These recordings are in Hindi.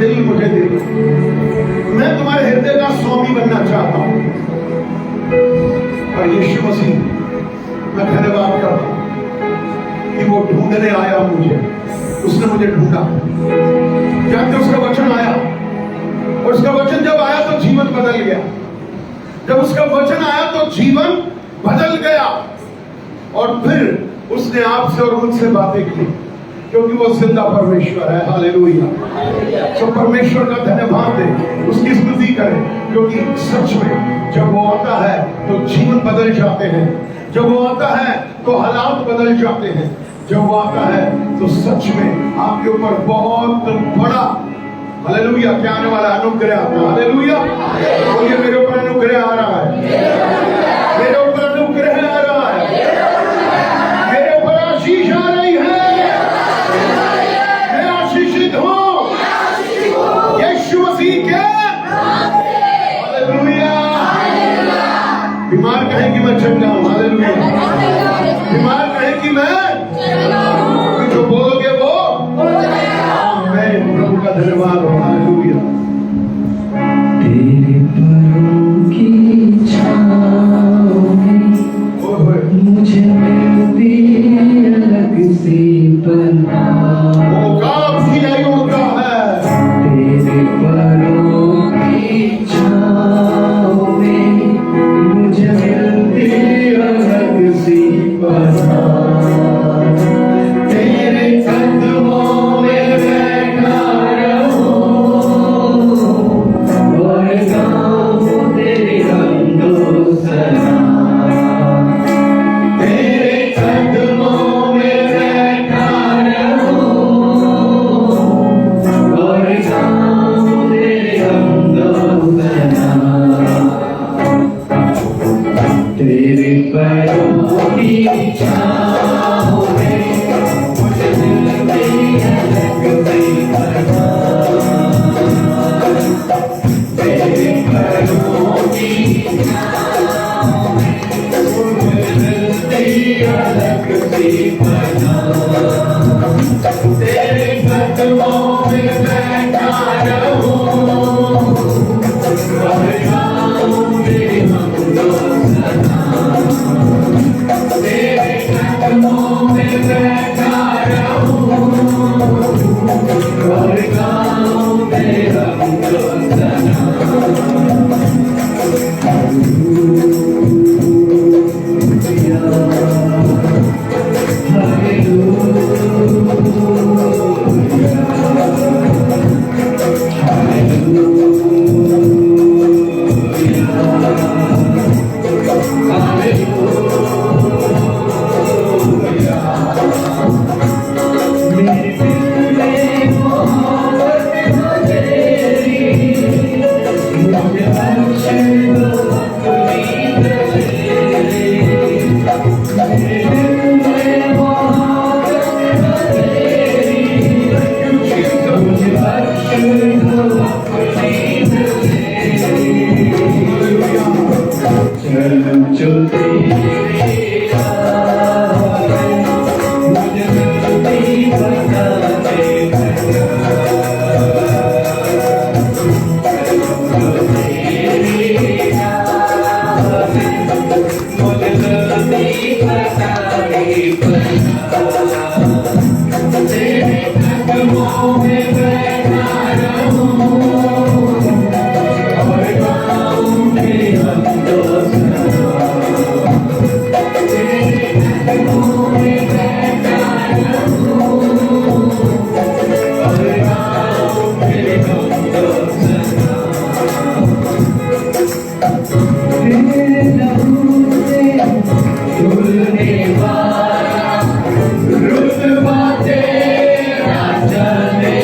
दिल मुझे दे दो, मैं तुम्हारे हृदय का स्वामी बनना चाहता हूं। और यीशु मसीह, मैं धन्यवाद करता हूं कि वो ढूंढने आया मुझे, उसने मुझे ढूंढा। जानते उसका वचन आया, और उसका वचन जब आया तो जीवन बदल गया। जब उसका वचन आया तो जीवन बदल गया। और फिर उसने आपसे और मुझसे बातें की, क्योंकि वो जिंदा परमेश्वर है। हालेलुया। तो परमेश्वर का धन्यवाद दें, उसकी स्तुति करें, क्योंकि सच में जब वो आता है तो जीवन बदल जाते हैं। जब वो आता है तो हालात बदल जाते हैं। जब वो आता है तो सच में आपके ऊपर बहुत बड़ा, हालेलुया, क्या आने वाला अनुग्रह आता है। हालेलुया। बोलिए, मेरे ऊपर अनुग्रह आ रहा है, मेरे ऊपर अनुग्रह आ रहा है, मेरे ऊपर आशीष आ रही है। मैं आशीषित हूं यीशु मसीह के। हालेलुया। बीमार कहे कि मैं चंगा हूं। हालेलुया। बीमार कहे कि मैं, जो बोलोगे वो मैं। प्रभु का धन्यवाद हो। हालेलुया। तेरे पैरों की छाँव में मुझे मिलती अलग सी पनाह। वो काम भी नहीं होता है। तेरे पैरों की छाँव में मुझे मिलती अलग सी पनाह। तेरे कदमों में बैठा रहूं और गाऊं तेरी हमदो सना। तेरे कदमों में बैठा रहूं और गाऊं तेरी हमदो सना। तेरे पैरों की छाँव में मुझे मिलती अलग सी पनाह। तेरे पैरों की छाँव में मुझे मिलती अलग सी पनाह। तेरे कदमों में बैठा रहूं और गाऊं तेरी हमदो सना। तेरे कदमों में बैठा रहूं और गाऊं तेरी हमदो सना। रुतबा तेरा चले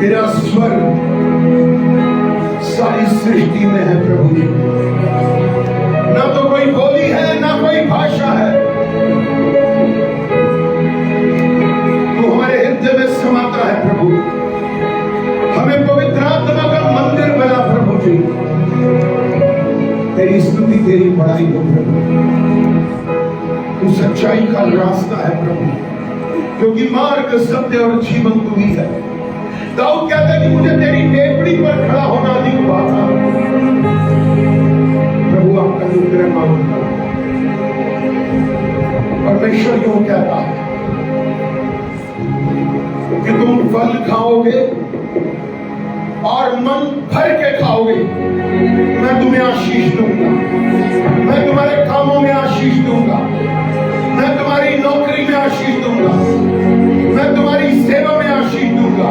तेरा स्वर सारी सृष्टि में है प्रभु जी। ना तो कोई बोली है ना कोई भाषा है, तू हमारे हृदय में समाता है प्रभु। हमें पवित्र आत्मा का मंदिर बना प्रभु जी। तेरी स्तुति तेरी बड़ाई हो प्रभु। तू सच्चाई का रास्ता है प्रभु, क्योंकि मार्ग सत्य और जीवन तू ही है। दाऊद कहता है कि मुझे तेरी टेपड़ी पर खड़ा होना अधिक भाता। प्रभु आपका अनुग्रह मांगता हूं। परमेश्वर यूं कहता है कि तुम फल खाओगे और मन भर के खाओगे। मैं तुम्हें आशीष दूंगा, मैं तुम्हारे कामों में आशीष दूंगा, मैं तुम्हारी नौकरी में आशीष दूंगा, मैं तुम्हारी सेवा में आशीष दूंगा।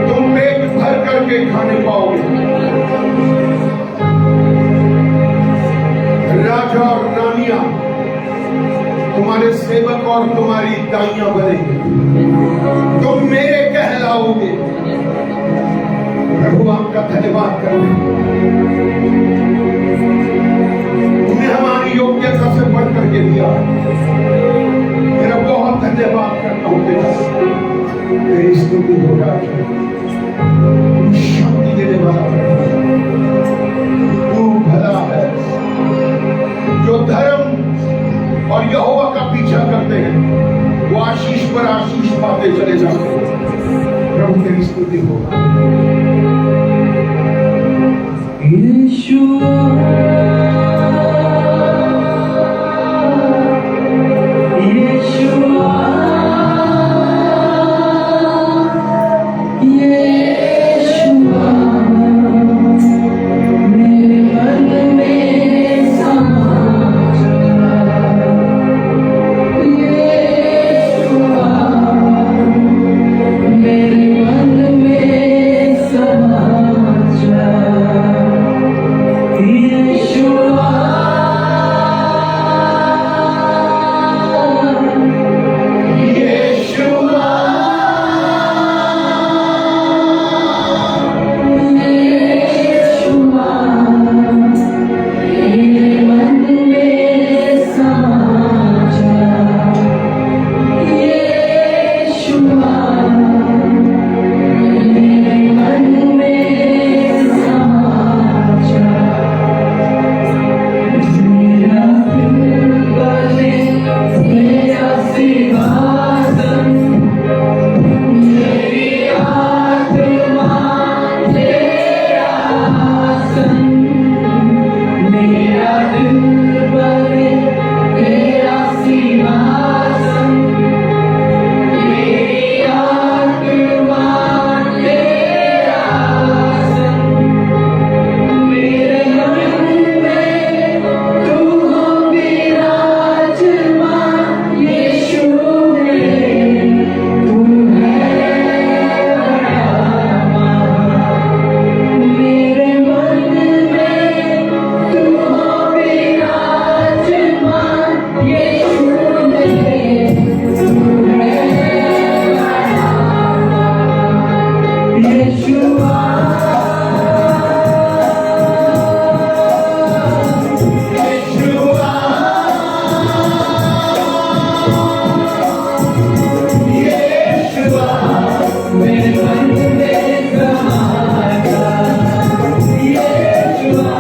तुम पेट भर करके खाने पाओगे। राजा और रानियां तुम्हारे सेवक और तुम्हारी दाइयां बनेंगे। तुम मेरे कहलाओगे। प्रभु आपका धन्यवाद करते तुम्हें हमारी योग्यता से बढ़ करके दिया। मेरा बहुत धन्यवाद करता हूं पिता। तेरी स्तुति हो राजा, शांति देने वाला तू भला है। जो धर्म और यहोवा का पीछा करते हैं वो आशीष पर आशीष पाते चले जाते हैं। प्रभु तेरी स्तुति होगा। Yeshua यीशुआ यीशुआ यीशुआ मेरे मन में समाया यीशुआ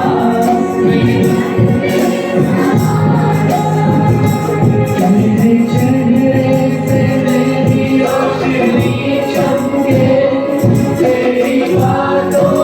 मेरे चेहरे से मेरी रोशनी चमके तेरी बातों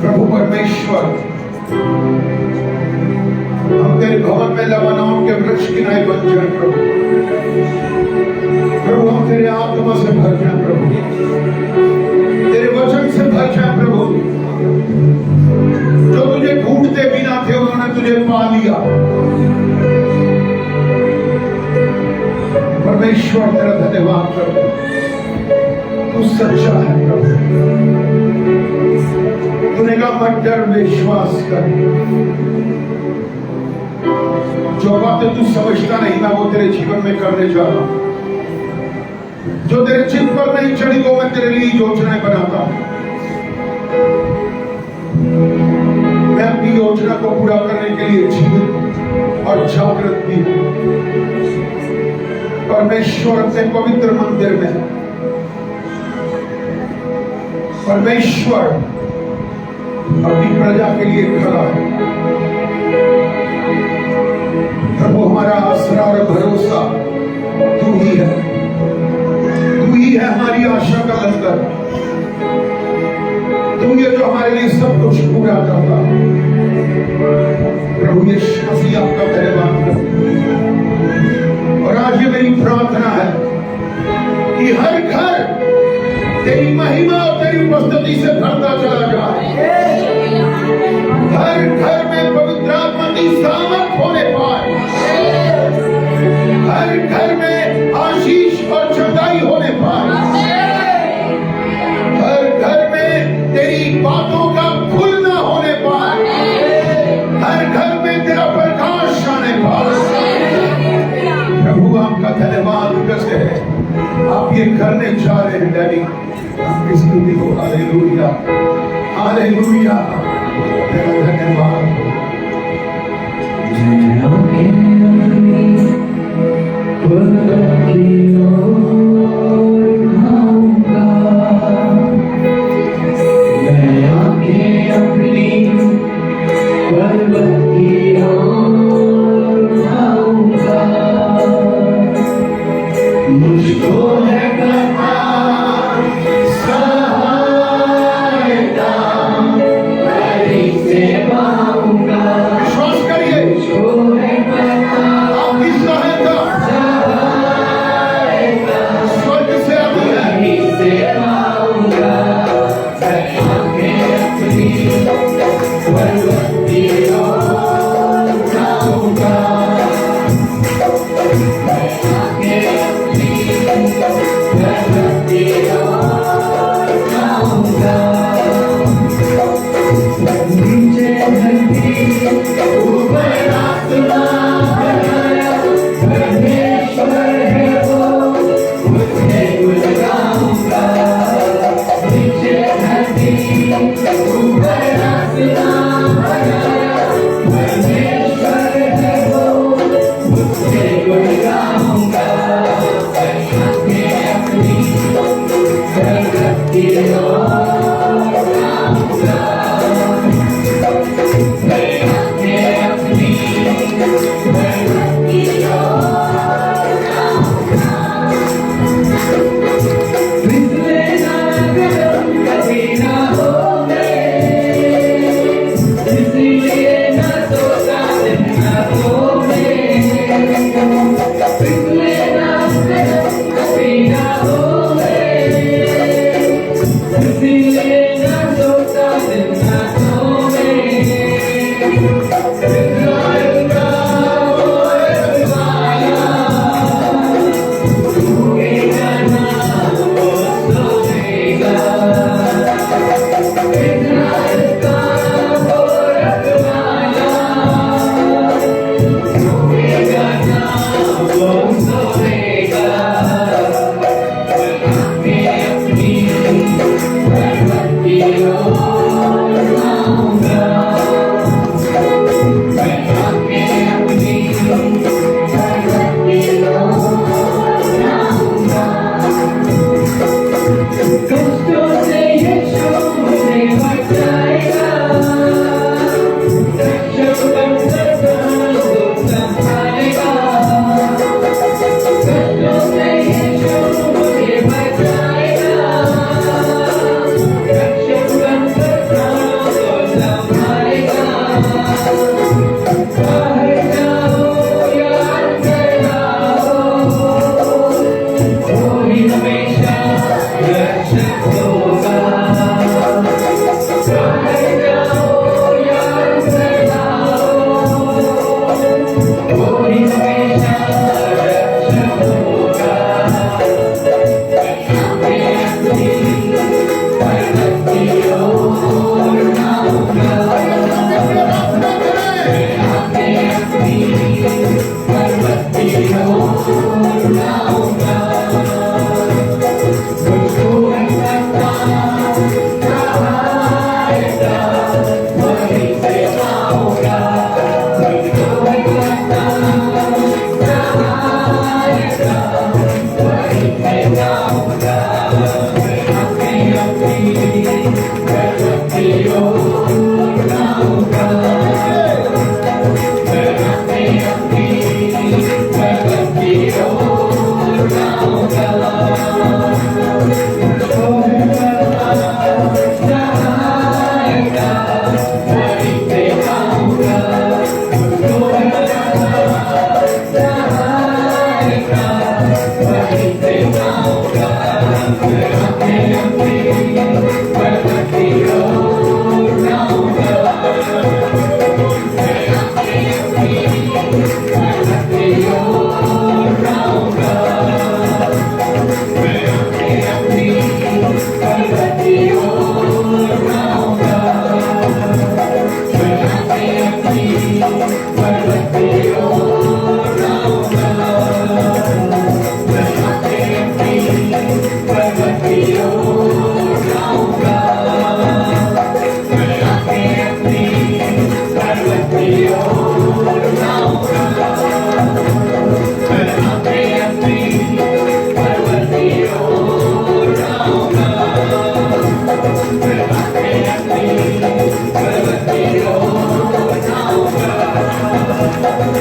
प्रभु परमेश्वर, हम तेरे भवन में लबानोन के वृक्ष की नाई बन जाए प्रभु। प्रभु हम तेरे आत्मा से भर जाए प्रभु, तेरे वचन से भर जाए प्रभु। जो तुझे ढूंढते भी ना थे उन्होंने तुझे पा लिया। परमेश्वर तेरा धन्यवाद प्रभु, तू सच्चा है प्रभु। तूने कहा मत डर, विश्वास कर। जो बातें तू समझता नहीं मैं वो तेरे जीवन में करने जा रहा हूं। जो तेरे चित्त पर नहीं चढ़ी वो मैं तेरे लिए योजनाएं बनाता हूं। मैं अपनी योजना को पूरा करने के लिए जीवित और जागृत भी हूं। परमेश्वर अपने पवित्र मंदिर में, परमेश्वर अपनी प्रजा के लिए खड़ा है। प्रभु हमारा आसरा और भरोसा तू ही है, तू ही है हमारी आशा का लंगर। तू ये जो हमारे लिए सब कुछ पूरा करता। प्रभु यीशु मसीह आपका धन्यवाद करता। और आज ये मेरी प्रार्थना है कि हर घर तेरी महिमा और तेरी उपस्थिति से भरता चला जाए। हर घर में पवित्र आत्मा की सामर्थ होने पाए। हर घर में आशीष और चंगाई होने पाए। हर घर में तेरी बातों का खुलना होने पाए। हर घर में तेरा प्रकाश आने पाए। प्रभु आपका धन्यवाद करते हैं, आप ये करने जा रहे हैं डैडी। आपकी स्तुति हो। हालेलुया, हालेलुया, तेरा धन्यवाद हो।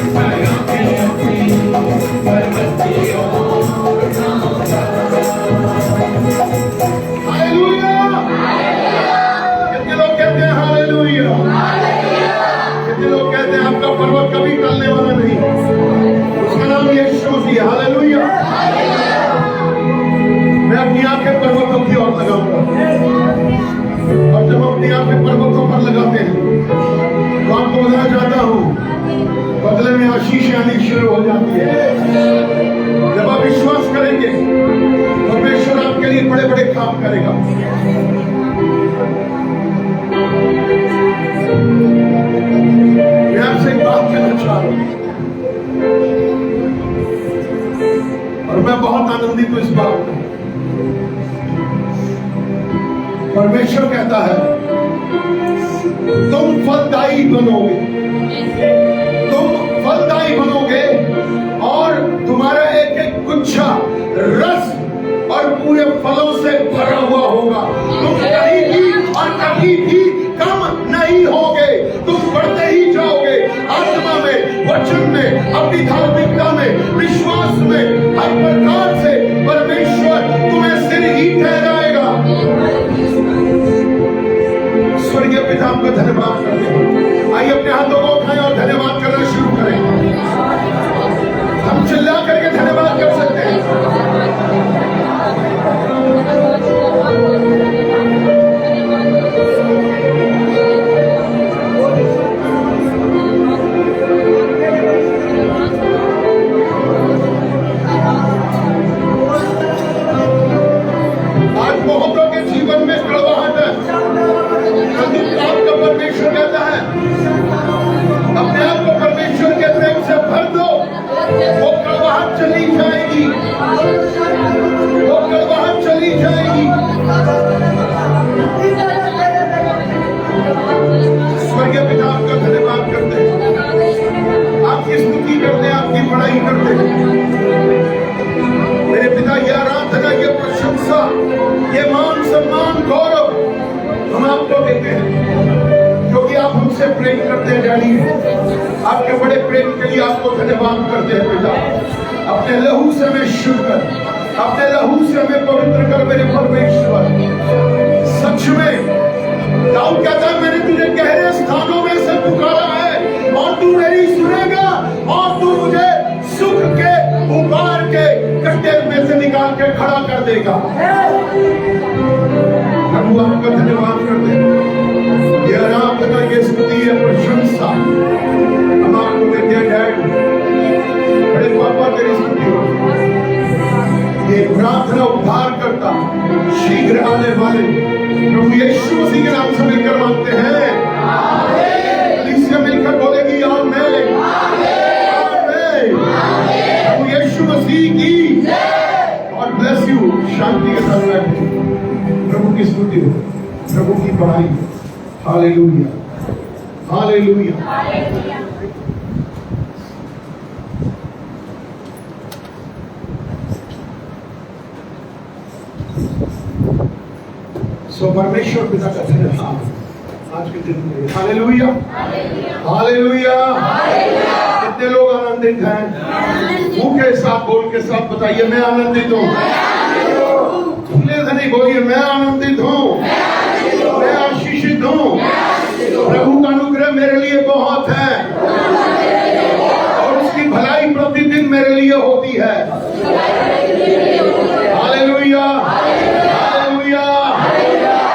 हालेलुया। कितने लोग कहते हैं हालेलुया? कितने लोग कहते हैं आपका पर्वत कभी टलने वाला नहीं, उसका नाम यीशु मसीह है। हालेलुया। मैं अपनी आंखें पर्वतों की ओर लगाऊंगा, और जब अपनी आंखें पर्वतों पर लगाते हैं तो आपको बताना चाहता हूं, बदले में आशीष आनी शुरू हो जाती है। जब आप विश्वास करेंगे परमेश्वर आपके लिए बड़े बड़े काम करेगा। मैं आपसे एक बात कहना चाह रहा हूं, और मैं बहुत आनंदित हूं इस बात में। परमेश्वर कहता है तुम फलदायी बनोगे, तुम फलदायी बनोगे, और तुम्हारा एक एक गुच्छा रस और पूरे फलों से भरा हुआ होगा। तुम कहीं भी और कभी भी कम नहीं होगे, तुम बढ़ते ही जाओगे आत्मा में, वचन में, अपनी धार्मिकता में, विश्वास में, हर प्रकार से परमेश्वर तुम्हें सिर ही ठहराएगा। स्वर्गीय पिता आपका धन्यवाद करते हैं। आइए अपने हाथों को उठाएं और धन्यवाद करना शुरू करें। हम चिल्ला करके धन्यवाद कर सकते हैं। आज बहुतों के जीवन में कड़वाहट है, परंतु आपका परमेश्वर कहता है अपने आप को परमेश्वर के प्रेम से भर दो, वो कड़वाहट चली जाएगी, वो कड़वाहट चली जाएगी। स्वर्गीय पिता आपका धन्यवाद करते हैं, आपकी स्तुति करते हैं, आपकी बड़ाई करते हैं। मेरे पिता ये आराधना, ये प्रशंसा, ये मान सम्मान गौरव हम आपको देते हैं, क्योंकि आप हमसे प्रेम करते हैं। डैडी, आपके बड़े प्रेम के लिए आपको धन्यवाद करते हैं। पिता, अपने लहू से हमें शुद्ध कर, अपने लहू से हमें पवित्र कर मेरे परमेश्वर। सच में दाऊद कहता है मैंने तुझे गहरे स्थानों में से पुकारा है और तू मेरी सुनेगा, और तू मुझे सुख के उबार के गड्ढे में से निकाल के खड़ा कर देगा। प्रभु आपका धन्यवाद करते हैं। ये आराधना, ये स्तुति, ये प्रशंसा हम आपको देते हैं। डैड, बड़े पापा तेरी स्तुति हो। ये प्रार्थना उद्धार करता शीघ्र आने वाले प्रभु यीशु मसीह के नाम से मिलकर मांगते हैं। इससे मिलकर बोलेगी आमीन, आमीन। प्रभु यीशु मसीह की और ब्लेस यू। शांति के साथ बैठे, प्रभु की स्तुति हो, प्रभु की बड़ाई। Hallelujah, hallelujah. सो परमेश्वर पिता का धन्यवाद आज के दिन में। Hallelujah, hallelujah. कितने लोग आनंदित हैं? मुंह के साथ, बोल के साथ बताइए मैं आनंदित हूँ। नहीं बोलिए मैं आनंदित हूँ, मैं आशीषित हूँ। प्रभु का अनुग्रह मेरे लिए बहुत है और उसकी भलाई प्रतिदिन मेरे लिए होती है। Hallelujah, hallelujah.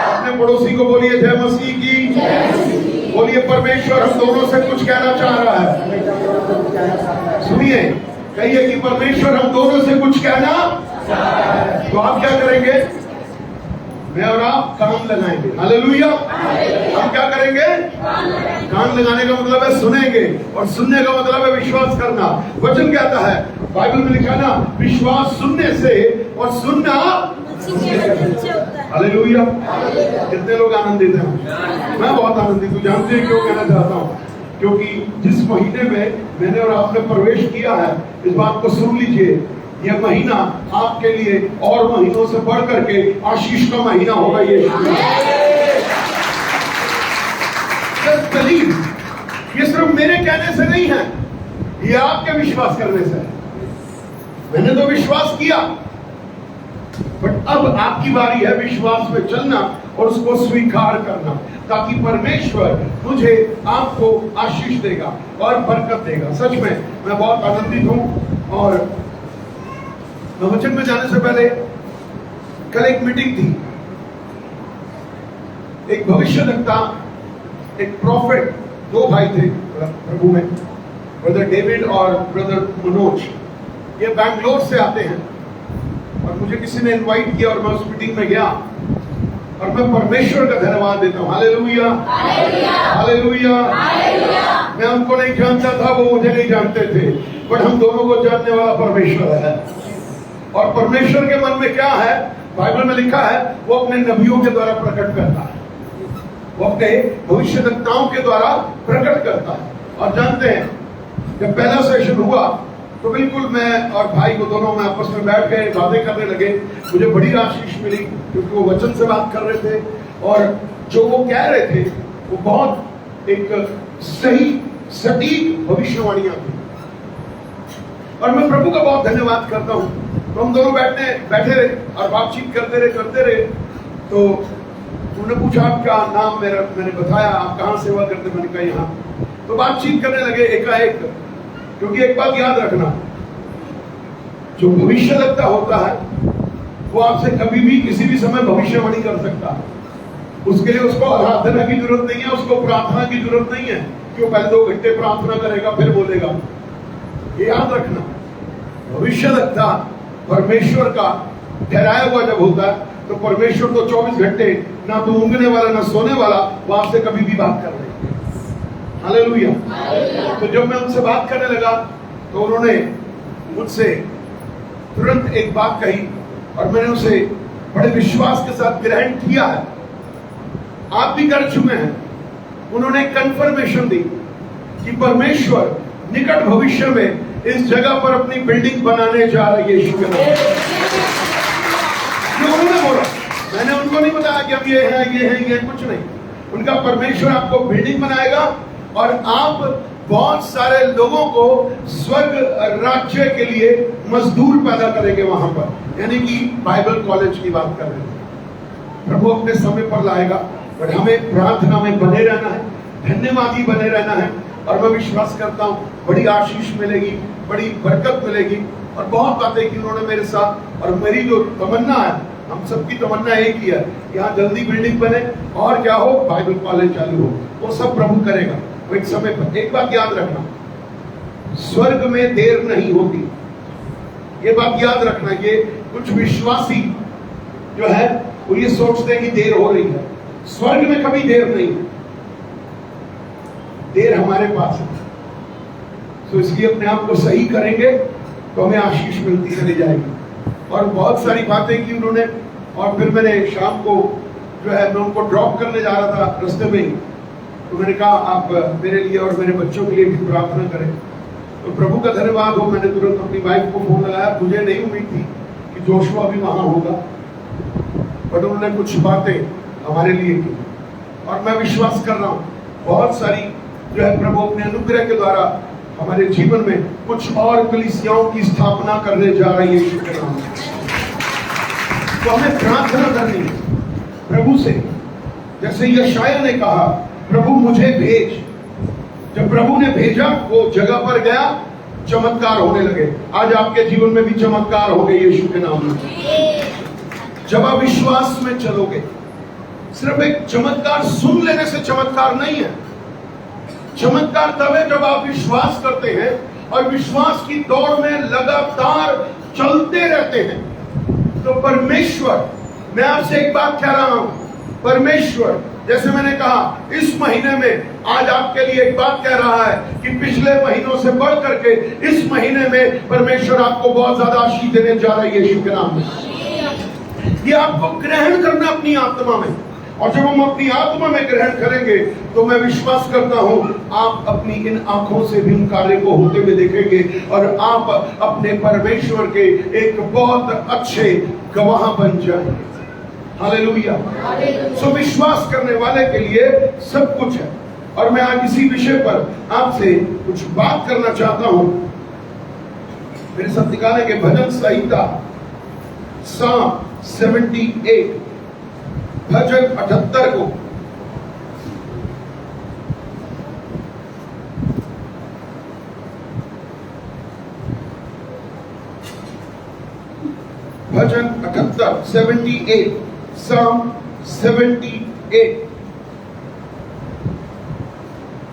अपने पड़ोसी को बोलिए जय मसीह की। बोलिए परमेश्वर हम दोनों से कुछ कहना चाह रहा है। सुनिए, कहिए कि परमेश्वर हम दोनों से कुछ कहना। तो आप क्या करेंगे? मैं और आप कान लगाएंगे। हालेलुया। हम क्या करेंगे? कान लगाने का मतलब है सुनेंगे, और सुनने का मतलब है विश्वास करना। वचन कहता है, बाइबल में लिखा ना, विश्वास सुनने से और सुनना। हालेलुया। कितने लोग आनंदित हैं? मैं बहुत आनंदित हूँ। जानते हैं क्यों कहना चाहता हूँ? क्योंकि जिस महीने में मैंने और आपने प्रवेश किया है, इस बात को सुन लीजिए, यह महीना आपके लिए और महीनों से बढ़ करके आशीष का महीना होगा। ये सिर्फ मेरे कहने से नहीं है, ये आपके विश्वास करने से है। मैंने तो विश्वास किया, बट अब आपकी बारी है विश्वास में चलना और उसको स्वीकार करना, ताकि परमेश्वर मुझे आपको आशीष देगा और बरकत देगा। सच में मैं बहुत आनंदित हूं। और मैं वचन में जाने से पहले कल एक मीटिंग थी, एक भविष्यवक्ता, एक प्रॉफिट, दो भाई थे प्रभु में, ब्रदर डेविड और ब्रदर मनोज। ये बैंगलोर से आते हैं और मुझे किसी ने इनवाइट किया और मैं उस मीटिंग में गया और मैं परमेश्वर का धन्यवाद देता हूँ। Hallelujah, hallelujah. मैं उनको नहीं जानता था, वो मुझे नहीं जानते थे, बट हम दोनों को जानने वाला परमेश्वर है। और परमेश्वर के मन में क्या है, बाइबल में लिखा है, वो अपने नबियों के द्वारा प्रकट करता है, वो अपने भविष्यवक्ताओं के द्वारा प्रकट करता है। और जानते हैं, जब पहला सेशन हुआ तो बिल्कुल मैं और भाई को दोनों में आपस में बैठ गए, बातें करने लगे। मुझे बड़ी आशीष मिली क्योंकि वो वचन से बात कर रहे थे और जो वो कह रहे थे वो बहुत एक सही सटीक भविष्यवाणियां थी। और मैं प्रभु का बहुत धन्यवाद करता हूँ। तो हम दोनों बैठे रहे और बातचीत करते रहे। तो उन्होंने पूछा आपका नाम, मैंने बताया आप कहाँ सेवा करते, मैंने कहा यहाँ। तो बातचीत करने लगे एकाएक, क्योंकि एक बात याद रखना, जो भविष्यवक्ता होता है वो आपसे कभी भी किसी भी समय भविष्यवाणी कर सकता है। उसके लिए उसको आराधना की जरूरत नहीं है, उसको प्रार्थना की जरूरत नहीं है कि वो पहले 2 घंटे प्रार्थना करेगा फिर बोलेगा। ये याद रखना, भविष्यवक्ता परमेश्वर का ठहराया हुआ जब होता है तो परमेश्वर तो 24 घंटे ना तो ऊँगने वाला ना सोने वाला, वो आपसे कभी भी बात कर रहे हैं। हालेलुया। तो जब मैं उनसे बात करने लगा तो उन्होंने मुझसे तुरंत एक बात कही और मैंने उसे बड़े विश्वास के साथ ग्रहण किया है। आप भी कर चुके हैं। उन्होंने कंफर्मेशन दी कि परमेश्वर निकट भविष्य में इस जगह पर अपनी बिल्डिंग बनाने जा रही है। यीशु के नाम। जो उन्होंने बोला, मैंने उनको नहीं बताया कि अब ये कुछ नहीं। उनका परमेश्वर आपको बिल्डिंग बनाएगा और आप बहुत सारे लोगों को स्वर्ग राज्य के लिए मजदूर पैदा करेंगे वहां पर। यानी कि बाइबल कॉलेज की बात कर रहे हैं। प्रभु अपने समय पर लाएगा, पर हमें प्रार्थना में बने रहना है, धन्यवादी बने रहना है। और मैं विश्वास करता हूँ बड़ी आशीष मिलेगी, बड़ी बरकत मिलेगी। और बहुत बातें की उन्होंने मेरे साथ। और मेरी जो तमन्ना है, हम सबकी तमन्ना एक ही है, यहाँ जल्दी बिल्डिंग बने और क्या हो, बाइबल कॉलेज चालू हो। वो सब प्रभु करेगा वो एक समय पर। एक बात याद रखना, स्वर्ग में देर नहीं होती। ये बात याद रखना। ये कुछ विश्वासी जो है वो ये सोचते हैं कि देर हो रही है। स्वर्ग में कभी देर नहीं, देर हमारे पास है। तो इसलिए अपने आप को सही करेंगे तो हमें आशीष मिलती चली जाएगी। और बहुत सारी बातें की उन्होंने। और फिर मैंने शाम को जो है मैं उनको ड्रॉप करने जा रहा था रास्ते में ही, तो मैंने कहा आप मेरे लिए और मेरे बच्चों के लिए भी प्रार्थना करें। तो प्रभु का धन्यवाद हो, मैंने तुरंत अपनी वाइफ को फोन लगाया। मुझे नहीं उम्मीद थी कि जोशुआ भी वहां होगा, बट उन्होंने कुछ बातें हमारे लिए की। और मैं विश्वास कर रहा हूँ बहुत सारी जो है प्रभु अपने अनुग्रह के द्वारा हमारे जीवन में कुछ और कलीसियाओं की स्थापना करने जा रही है यीशु के नाम में। तो हमें प्रार्थना करनी है प्रभु से, जैसे यशायाह ने कहा प्रभु मुझे भेज। जब प्रभु ने भेजा वो जगह पर गया, चमत्कार होने लगे। आज आपके जीवन में भी चमत्कार हो गए यीशु के नाम में। जब आप विश्वास में चलोगे, सिर्फ एक चमत्कार सुन लेने से चमत्कार नहीं है। चमत्कार तब है जब आप विश्वास करते हैं और विश्वास की दौड़ में लगातार चलते रहते हैं। तो परमेश्वर, मैं आपसे एक बात कह रहा हूं, परमेश्वर जैसे मैंने कहा इस महीने में आज आपके लिए एक बात कह रहा है कि पिछले महीनों से बढ़ करके इस महीने में परमेश्वर आपको बहुत ज्यादा आशीष देने जा रही है यीशु के नाम में। ये आपको ग्रहण करना अपनी आत्मा में। और जब हम अपनी आत्मा में ग्रहण करेंगे तो मैं विश्वास करता हूं आप अपनी इन आंखों से भी उन कार्य को होते हुए देखेंगे और आप अपने परमेश्वर के एक बहुत अच्छे गवाह बन जाएंगे। हालेलुया। सो विश्वास करने वाले के लिए सब कुछ है। और मैं आज इसी विषय पर आपसे कुछ बात करना चाहता हूं। मेरे साथ निकाले के भजन संहिता Psalm 78, भजन 78 को भजन 78, 78, Psalm 78।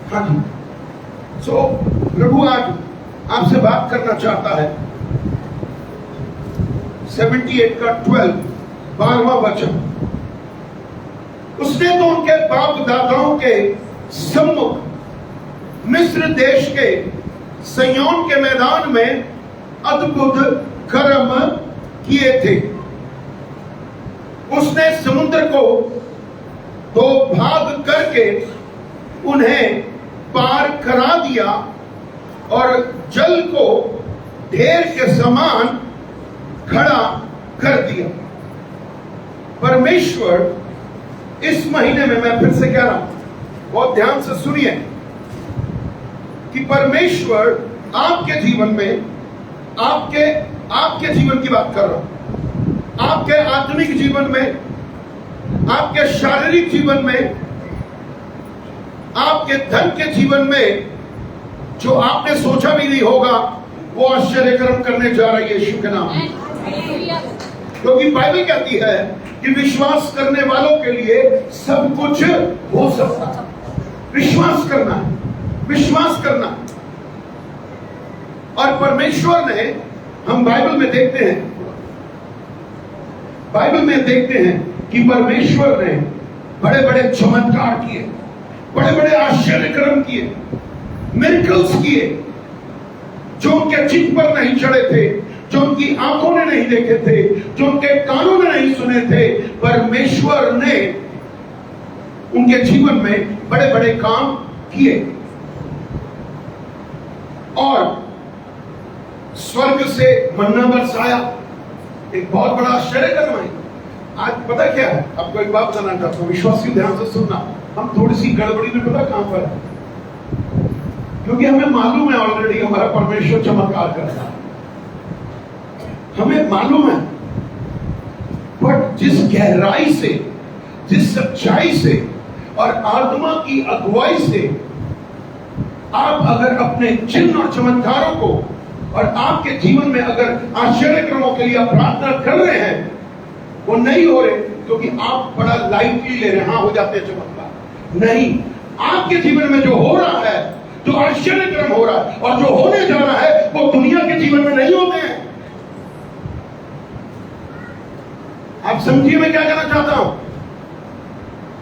हाँ जी, सो प्रभु आज आपसे बात करना चाहता है। 78 का 12वां वचन, उसने तो उनके बाप दादाओं के सम्मुख मिस्र देश के सिय्योन के मैदान में अद्भुत कर्म किए थे। उसने समुद्र को दो भाग करके उन्हें पार करा दिया और जल को ढेर के समान खड़ा कर दिया। परमेश्वर इस महीने में, मैं फिर से कह रहा हूं, बहुत ध्यान से सुनिए, कि परमेश्वर आपके जीवन में, आपके जीवन की बात कर रहा हूं, आपके आत्मिक जीवन में, आपके शारीरिक जीवन में, आपके धन के जीवन में जो आपने सोचा भी नहीं होगा, वो आश्चर्य कर्म करने जा रही है यीशु के नाम में। क्योंकि बाइबल कहती है कि विश्वास करने वालों के लिए सब कुछ हो सकता है। विश्वास करना है, विश्वास करना है। और परमेश्वर ने, हम बाइबल में देखते हैं कि परमेश्वर ने बड़े बड़े चमत्कार किए, बड़े बड़े आश्चर्य कर्म किए, मिरेकल्स किए, जो उनके चित्त पर नहीं चढ़े थे, जो उनकी आंखों ने नहीं देखे थे, जो उनके कानों ने नहीं सुने थे। परमेश्वर ने उनके जीवन में बड़े बड़े काम किए और स्वर्ग से मन्ना बरसाया। एक बहुत बड़ा आश्चर्य कर्म है। आज पता क्या है, आपको एक बात बताना चाहता हूं, विश्वासी ध्यान से सुनना। हम थोड़ी सी गड़बड़ी में पता कहां पर है, क्योंकि हमें मालूम है ऑलरेडी हमारा परमेश्वर चमत्कार करता है, हमें मालूम है। बट जिस गहराई से, जिस सच्चाई से और आत्मा की अगुवाई से आप अगर अपने चिन्ह और चमत्कारों को, और आपके जीवन में अगर आश्चर्य कर्मों के लिए आप प्रार्थना कर रहे हैं, वो नहीं हो रहे क्योंकि आप बड़ा लाइटली ले रहे हैं, हाँ हो जाते हैं चमत्कार। नहीं, आपके जीवन में जो हो रहा है, जो आश्चर्य कर्म हो रहा है और जो होने जा रहा है, वो दुनिया के जीवन में नहीं होते हैं। आप समझिए मैं क्या कहना चाहता हूं।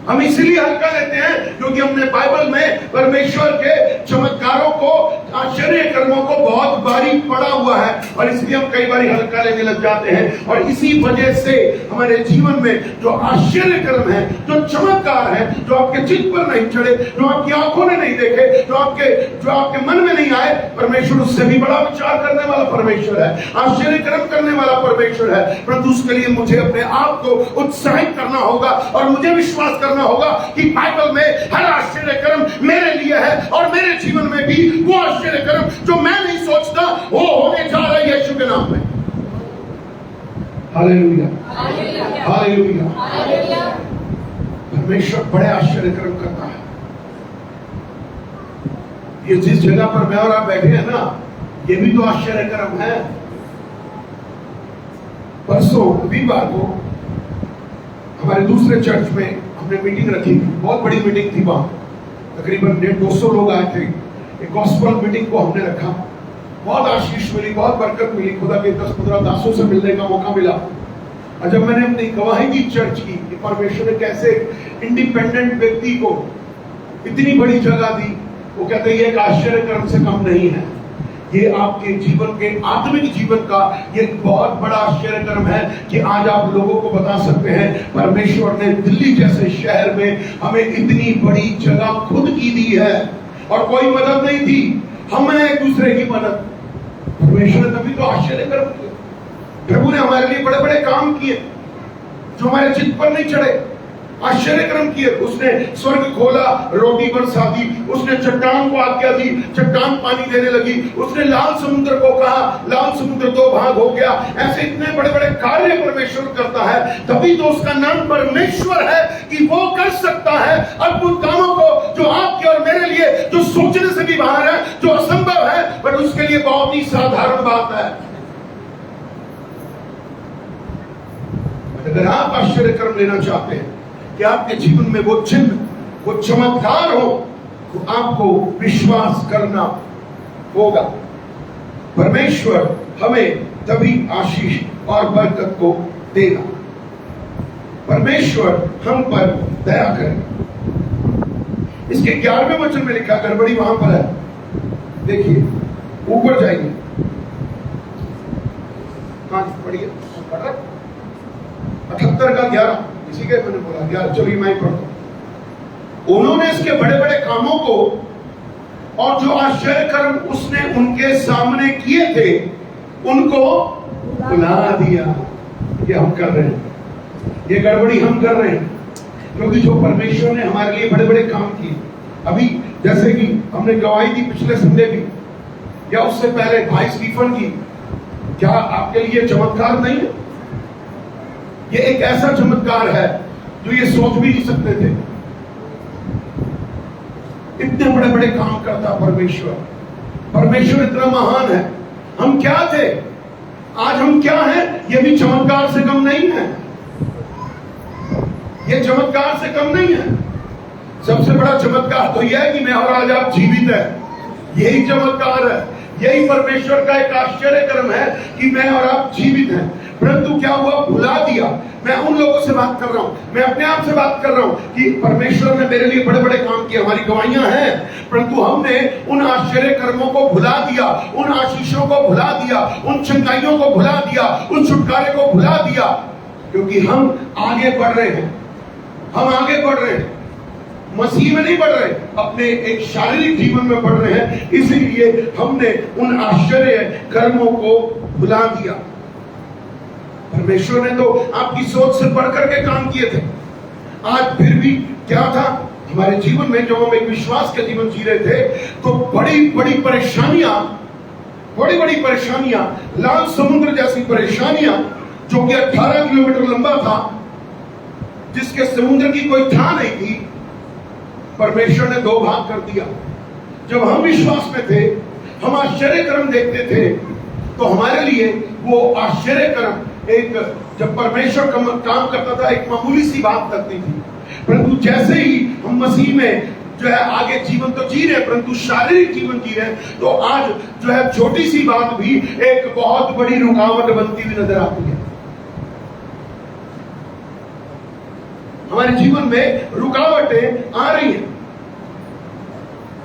हम इसलिए हल्का लेते हैं क्योंकि हमने बाइबल में परमेश्वर के चमत्कारों को, आश्चर्य कर्मों को बहुत बारीक पढ़ा हुआ है, और इसलिए हम कई बार हल्का लेने लग जाते हैं। और इसी वजह से हमारे जीवन में जो आश्चर्य कर्म है, जो चमत्कार है, जो आपके चित्त पर नहीं चढ़े, जो आपकी आंखों ने नहीं देखे, जो आपके मन में नहीं आए, परमेश्वर उससे भी बड़ा विचार करने वाला परमेश्वर है, आश्चर्य कर्म करने वाला परमेश्वर है। परंतु उसके लिए मुझे अपने आप को उत्साहित करना होगा और मुझे विश्वास करना होगा कि बाइबल में हर आश्चर्य कर्म मेरे लिए है, और मेरे जीवन में भी वो आश्चर्य कर्म जो मैं नहीं सोचता, वो होने जा रहा है यीशु के नाम में। Hallelujah, hallelujah, hallelujah. परमेश्वर बड़े आश्चर्य कर्म करता है। ये जिस जगह पर मैं और आप बैठे हैं ना, ये भी तो आश्चर्य कर्म है। परसों रविवार को हमारे दूसरे चर्च में हमने मीटिंग रखी थी, बहुत बड़ी मीटिंग थी। वहां तकरीबन 150 लोग आए थे। एक गॉस्पेल मीटिंग को हमने रखा, बहुत आशीष मिली, बहुत बरकत मिली, खुदा के 10-15 दासों से मिलने का मौका मिला। और जब मैंने अपनी गवाही दी चर्च की कि परमेश्वर ने कैसे इंडिपेंडेंट व्यक्ति को इतनी बड़ी जगह दी, वो कहते हैं ये एक आश्चर्य कर्म से कम नहीं है, ये आपके जीवन के आत्मिक जीवन का ये बहुत बड़ा आश्चर्य कर्म है कि आज आप लोगों को बता सकते हैं परमेश्वर ने दिल्ली जैसे शहर में हमें इतनी बड़ी जगह खुद की दी है, और कोई मदद नहीं थी, हमें एक दूसरे की मदद। परमेश्वर ने तभी तो आश्चर्य कर्म किया। प्रभु ने हमारे लिए बड़े बड़े काम किए जो हमारे चित्त पर नहीं चढ़े। आश्चर्य कर्म किए। उसने स्वर्ग खोला, रोटी बरसा दी, उसने चट्टान को आज्ञा दी, चट्टान पानी देने लगी, उसने लाल समुद्र को कहा, लाल समुद्र दो भाग हो गया। ऐसे इतने बड़े बड़े कार्य परमेश्वर करता है, तभी तो उसका नाम परमेश्वर है कि वो कर सकता है अद्भुत कामों को जो आपके और मेरे लिए, जो सोचने से भी बाहर है, जो असंभव है, बट उसके लिए बहुत ही साधारण बात है। अगर आप आश्चर्य कर्म लेना चाहते हैं कि आपके जीवन में वो चिन्ह, वो चमत्कार हो, तो आपको विश्वास करना होगा। परमेश्वर हमें तभी आशीष और बरकत को देगा। परमेश्वर हम पर दया करेगा। इसके 11वें वचन में लिखा, गड़बड़ी वहां पर है, देखिए ऊपर जाइए। हाँ पढ़िए, 78 का 11, इसी के मैंने बोला 11, चलिए मैं पढ़ता हूं। उन्होंने इसके बड़े बड़े कामों को और जो आश्चर्य कर्म उसने उनके सामने किए थे उनको भुला दिया। ये हम कर रहे हैं, ये गड़बड़ी हम कर रहे हैं, क्योंकि जो परमेश्वर ने हमारे लिए बड़े बड़े काम किए, अभी जैसे कि हमने गवाही दी पिछले संडे भी, या उससे पहले भाई स्टीफन की, क्या आपके लिए चमत्कार नहीं है? ये एक ऐसा चमत्कार है जो ये सोच भी नहीं सकते थे। इतने बड़े बड़े काम करता परमेश्वर, परमेश्वर इतना महान है। हम क्या थे, आज हम क्या हैं, ये भी चमत्कार से कम नहीं है। ये चमत्कार से कम नहीं है। सबसे बड़ा चमत्कार तो यह है कि मैं और आज आप जीवित है। यही चमत्कार है, यही परमेश्वर का एक आश्चर्य कर्म है कि मैं और आप जीवित हैं। परंतु क्या हुआ, भुला दिया। मैं उन लोगों से बात कर रहा हूं, मैं अपने आप से बात कर रहा हूं कि परमेश्वर ने मेरे लिए बड़े बड़े काम किए, हमारी गवाहियां हैं, परंतु हमने उन आश्चर्य कर्मों को भुला दिया, उन आशीषों को भुला दिया, उन चंगाइयों को भुला दिया, उन छुटकारे को भुला दिया, क्योंकि हम आगे बढ़ रहे हैं। हम आगे बढ़ रहे हैं, मसीह में नहीं बढ़ रहे, अपने एक शारीरिक जीवन में बढ़ रहे हैं। इसीलिए हमने उन आश्चर्य कर्मों को भुला दिया। परमेश्वर ने तो आपकी सोच से बढ़कर के काम किए थे। आज फिर भी क्या था हमारे जीवन में, जो हम एक विश्वास के जीवन जी रहे थे, तो बड़ी बड़ी परेशानियां, लाल समुद्र जैसी परेशानियां, जो कि 18 किलोमीटर लंबा था, जिसके समुद्र की कोई था नहीं थी, परमेश्वर ने 2 भाग कर दिया। जब हम विश्वास में थे, हम आश्चर्य कर्म देखते थे, तो हमारे लिए वो आश्चर्य कर्म एक, जब परमेश्वर काम करता था, एक मामूली सी बात लगती थी। परंतु जैसे ही हम मसीह में जो है आगे जीवन तो जी रहे, परंतु शारीरिक जीवन जी रहे, तो आज जो है छोटी सी बात भी एक बहुत बड़ी रुकावट बनती हुई नजर आती है। हमारे जीवन में रुकावटें आ रही हैं,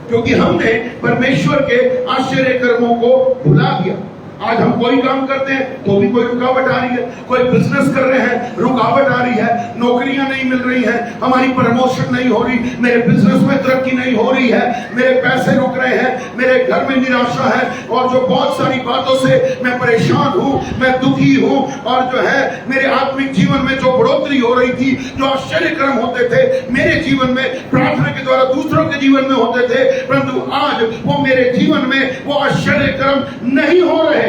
क्योंकि हमने परमेश्वर के आश्चर्य कर्मों को भुला दिया। आज हम कोई काम करते हैं तो भी कोई रुकावट आ रही है, कोई बिजनेस कर रहे हैं, रुकावट आ रही है, नौकरियां नहीं मिल रही हैं, हमारी प्रमोशन नहीं हो रही, मेरे बिजनेस में तरक्की नहीं हो रही है, मेरे पैसे रुक रहे हैं, मेरे घर में निराशा है, और जो बहुत सारी बातों से मैं परेशान हूं, मैं दुखी हूं, और जो है मेरे आत्मिक जीवन में जो बढ़ोतरी हो रही थी, जो आश्चर्य कर्म होते थे मेरे जीवन में, प्रार्थना के द्वारा दूसरों के जीवन में होते थे, परंतु आज वो मेरे जीवन में वो आश्चर्य कर्म नहीं हो रहे,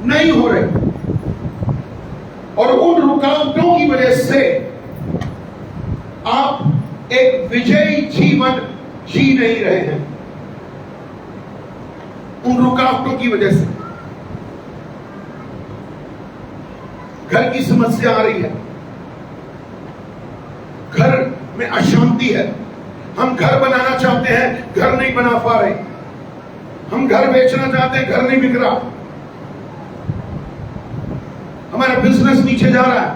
नहीं हो रहे। और उन रुकावटों की वजह से आप एक विजयी जीवन जी नहीं रहे हैं। उन रुकावटों की वजह से घर की समस्या आ रही है, घर में अशांति है, हम घर बनाना चाहते हैं, घर नहीं बना पा रहे, हम घर बेचना चाहते हैं, घर नहीं बिक रहा, हमारा बिजनेस नीचे जा रहा है,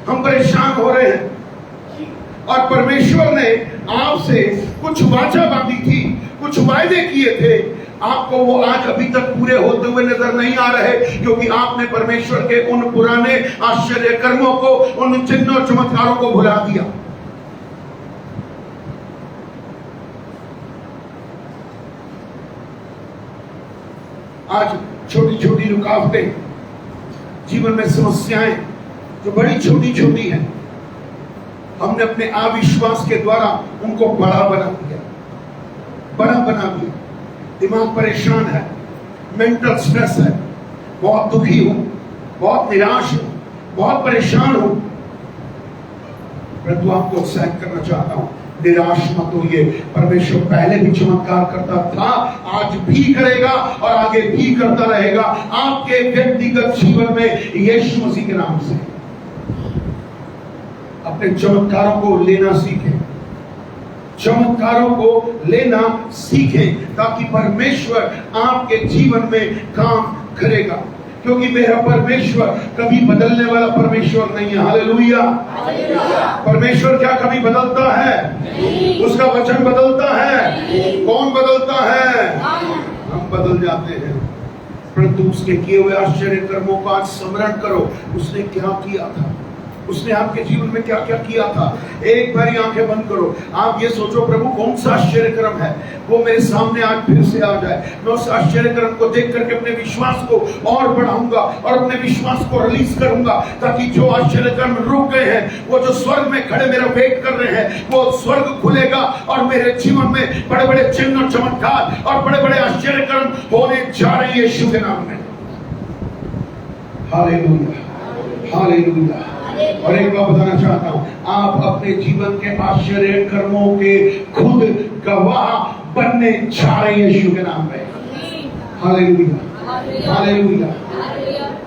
हम परेशान हो रहे हैं। और परमेश्वर ने आपसे कुछ वाचा बांधी थी, कुछ वायदे किए थे, आपको वो आज अभी तक पूरे होते हुए नजर नहीं आ रहे, क्योंकि आपने परमेश्वर के उन पुराने आश्चर्य कर्मों को, उन चिन्हों चमत्कारों को भुला दिया। आज छोटी छोटी रुकावटें, जीवन में समस्याएं, जो बड़ी छोटी छोटी हैं, हमने अपने अविश्वास के द्वारा उनको बड़ा बना दिया, बड़ा बना दिया। दिमाग परेशान है, मेंटल स्ट्रेस है, बहुत दुखी हूं, बहुत निराश हूं, बहुत परेशान हूं। परंतु आपको उत्साहित करना चाहता हूं, निराश मत होइए। परमेश्वर पहले भी चमत्कार करता था, आज भी करेगा और आगे भी करता रहेगा आपके व्यक्तिगत जीवन में, यीशु मसीह के नाम से। अपने चमत्कारों को लेना सीखें, चमत्कारों को लेना सीखें, ताकि परमेश्वर आपके जीवन में काम करेगा। क्योंकि मेरा परमेश्वर कभी बदलने वाला परमेश्वर नहीं है। हालेलुया। परमेश्वर क्या कभी बदलता है? उसका वचन बदलता है। कौन बदलता है? हम बदल जाते हैं। परंतु उसके किए हुए आश्चर्य कर्मों का आज स्मरण करो। उसने क्या किया था, उसने आपके जीवन में क्या क्या किया था। एक बारी आंखें बंद करो, आप ये सोचो, प्रभु कौन सा आश्चर्य कर्म है वो मेरे सामने आज फिर से आ जाए। मैं उस आश्चर्य कर्म को देख करके अपने विश्वास को और बढ़ाऊंगा और अपने विश्वास को रिलीज करूंगा, ताकि जो आश्चर्य कर्म रुक गए हैं, वो जो स्वर्ग में खड़े मेरा वेट कर रहे हैं, वो स्वर्ग खुलेगा और मेरे जीवन में बड़े बड़े चिन्ह और चमत्कार और बड़े बड़े आश्चर्य कर्म होने जा रहे हैं यीशु के नाम में। Hallelujah, hallelujah. और एक बात बताना चाहता हूं, आप अपने जीवन के आश्चर्य कर्मों के खुद गवाह बनने जा रहे हैं यीशु के नाम में। Hallelujah, hallelujah.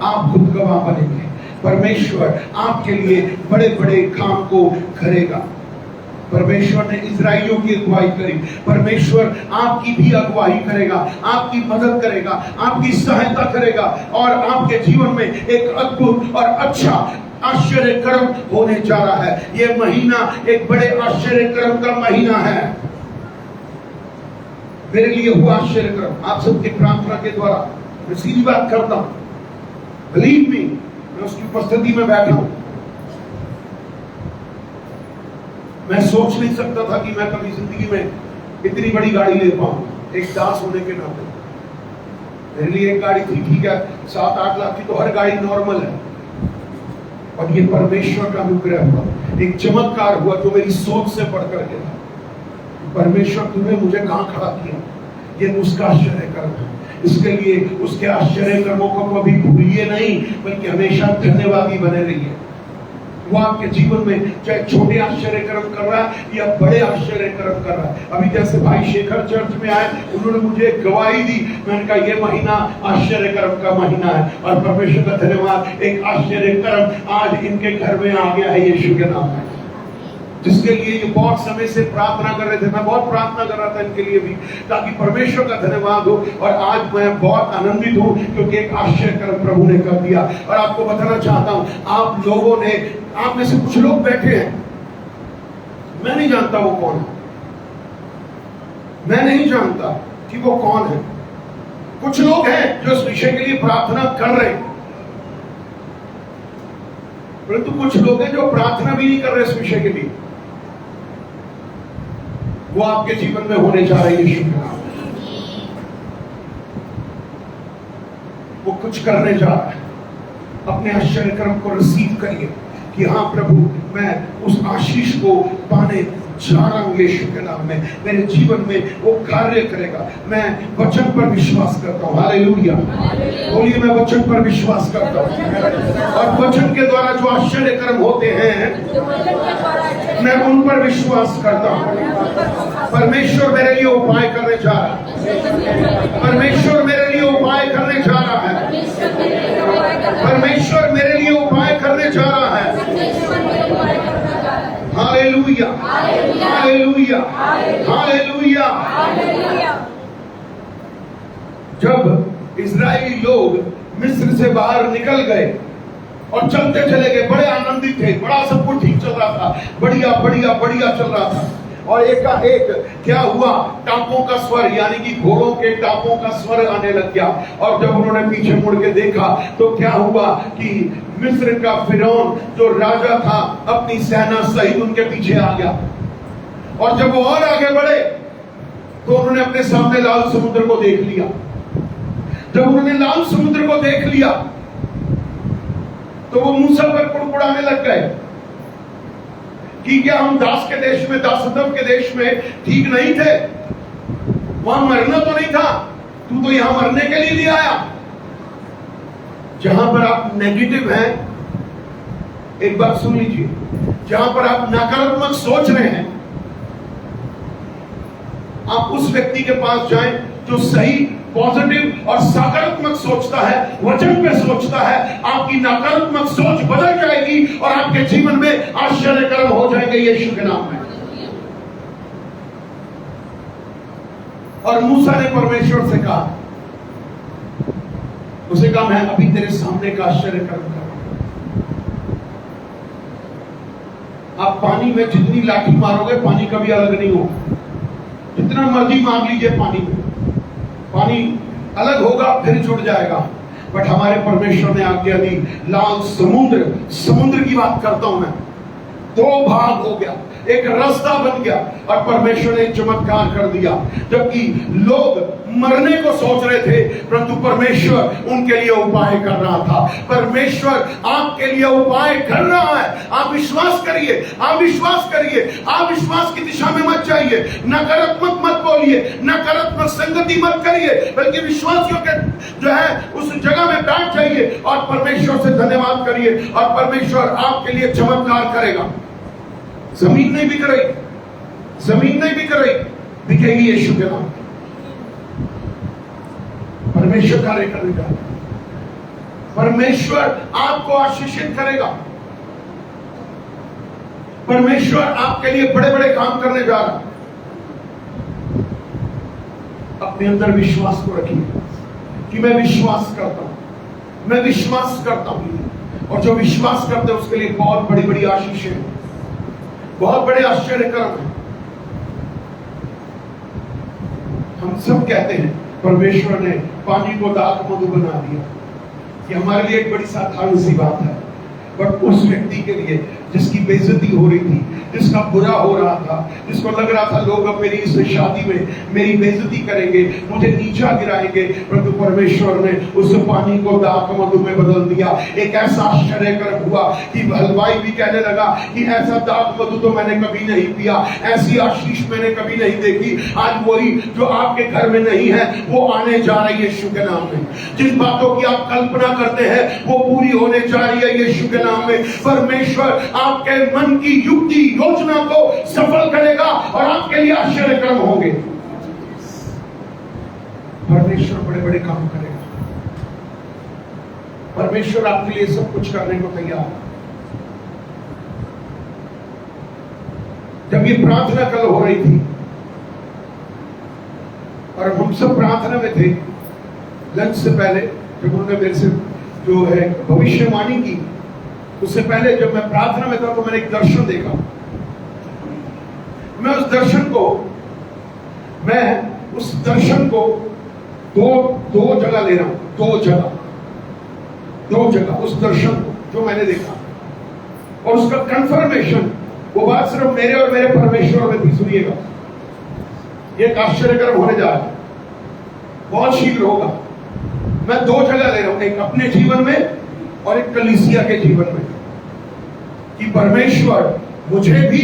आप खुद गवाह बनेंगे। परमेश्वर आपके लिए बड़े बड़े काम को करेगा। परमेश्वर ने इजराइलियों की अगुवाई करी, परमेश्वर आपकी भी अगुवाई करेगा, आपकी मदद करेगा, आपकी सहायता करेगा और आपके जीवन में एक अद्भुत और अच्छा आश्चर्य कर्म होने जा रहा है। यह महीना एक बड़े आश्चर्य कर्म का महीना है। मेरे लिए हुआ आश्चर्य कर्म आप सबकी प्रार्थना के द्वारा, मैं सीधी बात करता हूं, बिलीव मी, मैं उसकी उपस्थिति में बैठा हूं। मैं सोच नहीं सकता था कि मैं कभी जिंदगी में इतनी बड़ी गाड़ी ले पाऊंगा। एक दास होने के नाते मेरे लिए एक गाड़ी थी, ठीक है, 7-8 लाख की तो हर गाड़ी नॉर्मल है, और ये परमेश्वर का अनुग्रह हुआ, एक चमत्कार हुआ जो मेरी सोच से बढ़ करके था। परमेश्वर तुमने मुझे कहां खड़ा किया, ये उसका आश्चर्य कर्म है। इसके लिए उसके आश्चर्य कर्मों को कभी भूलिए नहीं, बल्कि हमेशा धन्यवादी बने रहिए। वो आपके जीवन में चाहे छोटे आश्चर्य कर्म कर रहा है या बड़े आश्चर्य कर्म कर रहा है। अभी जैसे भाई शेखर चर्च में आए, उन्होंने मुझे गवाही दी, मैंने कहा ये महीना आश्चर्य कर्म का महीना है और परमेश्वर का धन्यवाद, एक आश्चर्य कर्म आज इनके घर में आ गया है यीशु के नाम में, जिसके लिए ये बहुत समय से प्रार्थना कर रहे थे। मैं बहुत प्रार्थना कर रहा था इनके लिए भी, ताकि परमेश्वर का धन्यवाद हो। और आज मैं बहुत आनंदित हूं क्योंकि एक आश्चर्य कर्म प्रभु ने कर दिया। और आपको बताना चाहता हूं, आप लोगों ने, आप में से कुछ लोग बैठे हैं, मैं नहीं जानता वो कौन है, मैं नहीं जानता कि वो कौन है। कुछ लोग हैं जो इस विषय के लिए प्रार्थना कर रहे हैं, परंतु कुछ लोग हैं जो प्रार्थना भी नहीं कर रहे इस विषय के लिए। वो आपके जीवन में होने जा रही है यीशु के नाम में। वो कुछ करने जा रहा है। अपने आश्चर्य कर्म को रिसीव करिए कि हाँ प्रभु, मैं उस आशीष को पाने जा रहा हूं यीशु के नाम में। मेरे जीवन में वो कार्य करेगा। मैं वचन पर विश्वास करता हूं। हालेलुया, बोलिए, मैं वचन पर विश्वास करता हूं। और वचन के द्वारा जो आश्चर्य कर्म होते हैं, मैं उन पर विश्वास करता हूं। परमेश्वर मेरे लिए उपाय करने जा रहा है। परमेश्वर मेरे लिए उपाय करने जा रहा है। परमेश्वर मेरे लिए उपाय करने जा रहा है। Hallelujah, hallelujah, hallelujah. जब इजरायली लोग मिस्र से बाहर निकल गए और चलते चले गए, बड़े आनंदित थे, बड़ा सब कुछ ठीक चल रहा था, बढ़िया बढ़िया बढ़िया चल रहा था। और एकाएक क्या हुआ, टापों का स्वर, यानी कि घोड़ों के टापों का स्वर आने लग गया। और जब उन्होंने पीछे मुड़ के देखा तो क्या हुआ कि मिस्र का फिरौन जो राजा था अपनी सेना सहित उनके पीछे आ गया। और जब वो और आगे बढ़े तो उन्होंने अपने सामने लाल समुद्र को देख लिया। जब उन्होंने लाल समुद्र को देख लिया तो वो मूसा पर कुड़कुड़ाने लग गए कि क्या हम दास के देश में, दासत्व के देश में ठीक नहीं थे? वहां मरना तो नहीं था, तू तो यहां मरने के लिए आया। जहां पर आप नेगेटिव हैं, एक बात सुन लीजिए, जहां पर आप नकारात्मक सोच रहे हैं, आप उस व्यक्ति के पास जाएं जो सही, पॉजिटिव और सकारात्मक सोचता है, वचन पे सोचता है। आपकी नकारात्मक सोच बदल जाएगी और आपके जीवन में आश्चर्यकर्म हो जाएंगे यीशु के नाम में। और मूसा ने परमेश्वर से कहा, उसे कहा मैं अभी तेरे सामने का आश्चर्यकर्म कर रहा हूं। आप पानी में जितनी लाठी मारोगे पानी कभी अलग नहीं होगा, जितना मर्जी मार लीजिए पानी अलग होगा, फिर जुड़ जाएगा। बट हमारे परमेश्वर ने आज्ञा दी, लाल समुद्र की बात करता हूं मैं, 2 भाग हो गया, एक रास्ता बन गया और परमेश्वर ने चमत्कार कर दिया। जबकि लोग मरने को सोच रहे थे, परंतु परमेश्वर उनके लिए उपाय कर रहा था। परमेश्वर आपके लिए उपाय कर रहा है। आप विश्वास करिए, आप विश्वास करिए, आप विश्वास की दिशा में मत जाइए, नकारात्मक मत बोलिए, नकारात्मक संगति मत करिए, बल्कि विश्वासियों के जो है उस जगह में बैठ जाइए और परमेश्वर से धन्यवाद करिए और परमेश्वर आपके लिए चमत्कार करेगा। जमीन नहीं बिक रही, जमीन नहीं बिक रही, बिकेगी यीशु के नाम। परमेश्वर कार्य करेगा, परमेश्वर आपको आशीषित करेगा, परमेश्वर आपके लिए बड़े बड़े काम करने जा रहा है। अपने अंदर विश्वास को रखिए कि मैं विश्वास करता हूं, मैं विश्वास करता हूं, और जो विश्वास करते हैं उसके लिए बहुत बड़ी बड़ी आशीष है, बहुत बड़े आश्चर्यकर्म है। हम सब कहते हैं परमेश्वर ने पानी को दाख मधु बना दिया, ये हमारे लिए एक बड़ी साधारण सी बात है। बट उस व्यक्ति के लिए जिसकी बेइज्जती हो रही थी, जिसका बुरा हो रहा था, जिसको लग रहा था लोग अब मेरी इस शादी में मेरी बेइज्जती करेंगे, मुझे नीचा गिराएंगे, परंतु परमेश्वर ने उस पानी को दाख मधु में बदल दिया। एक ऐसा आश्चर्यकर्म हुआ कि हलवाई भी कहने लगा कि ऐसा दाख मधु तो मैंने कभी नहीं पिया, ऐसी आशीष मैंने कभी नहीं देखी। आज वही जो आपके घर में नहीं है वो आने जा रही है यीशु के नाम में। जिन बातों की आप कल्पना करते हैं वो पूरी होने जा रही है यीशु के नाम में। परमेश्वर आपके मन की युक्ति योजना को सफल करेगा और आपके लिए आश्चर्यकर्म होंगे। परमेश्वर बड़े बड़े काम करेगा, परमेश्वर आपके लिए सब कुछ करने को तैयार है। जब ये प्रार्थना कल हो रही थी और हम सब प्रार्थना में थे, लंच से पहले जब उन्होंने मेरे से जो है भविष्यवाणी की, उससे पहले जब मैं प्रार्थना में था तो मैंने एक दर्शन देखा। मैं उस दर्शन को दो जगह ले रहा हूं, दो जगह उस दर्शन को जो मैंने देखा, और उसका कंफर्मेशन, वो बात सिर्फ मेरे और मेरे परमेश्वर में थी। सुनिएगा, ये एक आश्चर्यकर्म होने जा रहा है, बहुत शीघ्र होगा। मैं 2 जगह ले रहा हूं, एक अपने जीवन में और एक कलीसिया के जीवन में, कि परमेश्वर मुझे भी